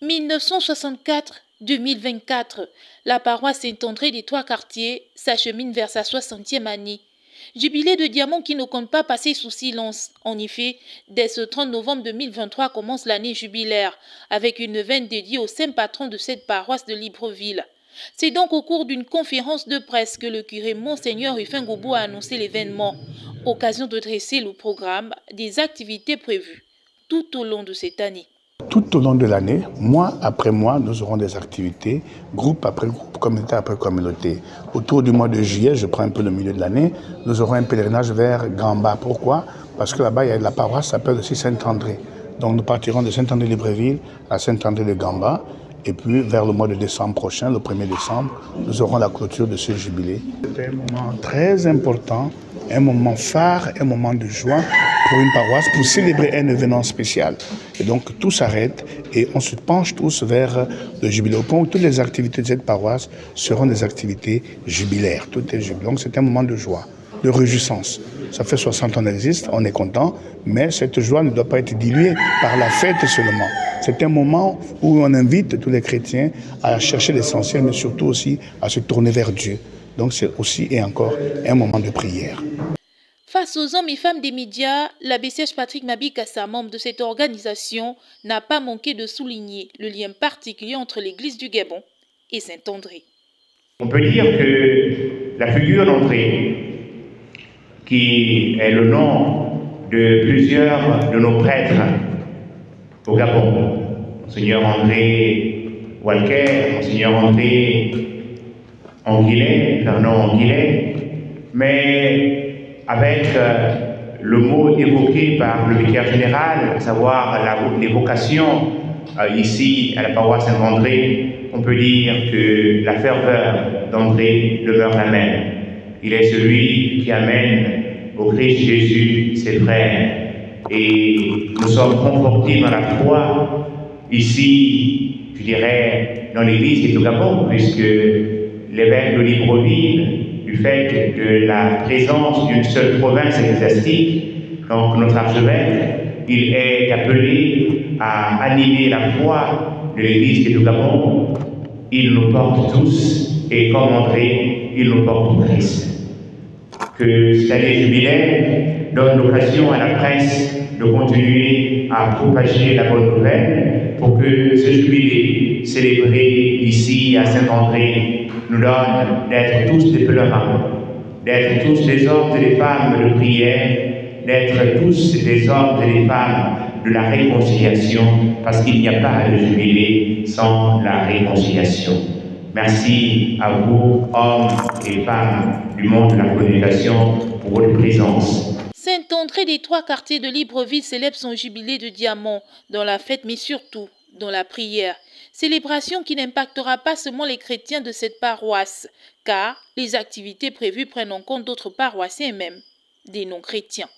1964-2024, la paroisse Saint-André des Trois-Quartiers s'achemine vers sa 60e année. Jubilé de diamant qui ne compte pas passer sous silence. En effet, dès ce 30 novembre 2023 commence l'année jubilaire, avec une neuvaine dédiée au saint patron de cette paroisse de Libreville. C'est donc au cours d'une conférence de presse que le curé Monseigneur Rufin Goubou a annoncé l'événement, occasion de dresser le programme des activités prévues tout au long de cette année. Tout au long de l'année, mois après mois, nous aurons des activités, groupe après groupe, communauté après communauté. Autour du mois de juillet, je prends un peu le milieu de l'année, nous aurons un pèlerinage vers Gamba. Pourquoi? Parce que là-bas, il y a la paroisse qui s'appelle aussi Saint-André. Donc nous partirons de Saint-André-Libreville à Saint-André de Gamba. Et puis vers le mois de décembre prochain, le 1er décembre, nous aurons la clôture de ce jubilé. C'est un moment très important, un moment phare, un moment de joie pour une paroisse, pour célébrer un événement spécial. Et donc tout s'arrête et on se penche tous vers le jubilé. Au point où toutes les activités de cette paroisse seront des activités jubilaires. Tout est jubilaire. Donc c'est un moment de joie, de réjouissance. Ça fait 60 ans qu'on existe, on est content, mais cette joie ne doit pas être diluée par la fête seulement. C'est un moment où on invite tous les chrétiens à chercher l'essentiel, mais surtout aussi à se tourner vers Dieu. Donc c'est aussi et encore un moment de prière. Face aux hommes et femmes des médias, l'abbé Serge Patrick Mabikassa, membre de cette organisation, n'a pas manqué de souligner le lien particulier entre l'église du Gabon et Saint-André. On peut dire que la figure d'André, qui est le nom de plusieurs de nos prêtres au Gabon, Monseigneur André Walker, Monseigneur André Anguillet, Fernand Anguillet, mais avec le mot évoqué par le vicaire général, à savoir l'évocation ici à la paroisse Saint-André, on peut dire que la ferveur d'André demeure la même. Il est celui qui amène au Christ Jésus ses frères. Et nous sommes confortés dans la foi, ici, je dirais, dans l'église qui est au Gabon, puisque l'évêque de Libreville, du fait de la présence d'une seule province ecclésiastique, donc notre archevêque, il est appelé à animer la foi de l'église qui est au Gabon. Il nous porte tous, et comme André, il nous porte au Christ. Que cette année jubilaire donne l'occasion à la presse de continuer à propager la bonne nouvelle pour que ce jubilé célébré ici à Saint-André nous donne d'être tous des pèlerins, d'être tous des hommes et des femmes de prière, d'être tous des hommes et des femmes de la réconciliation, parce qu'il n'y a pas de jubilé sans la réconciliation. Merci à vous, hommes et femmes du monde de la communication, pour votre présence. Saint-André des Trois-Quartiers de Libreville célèbre son jubilé de diamant dans la fête, mais surtout dans la prière. Célébration qui n'impactera pas seulement les chrétiens de cette paroisse, car les activités prévues prennent en compte d'autres paroissiens et même des non-chrétiens.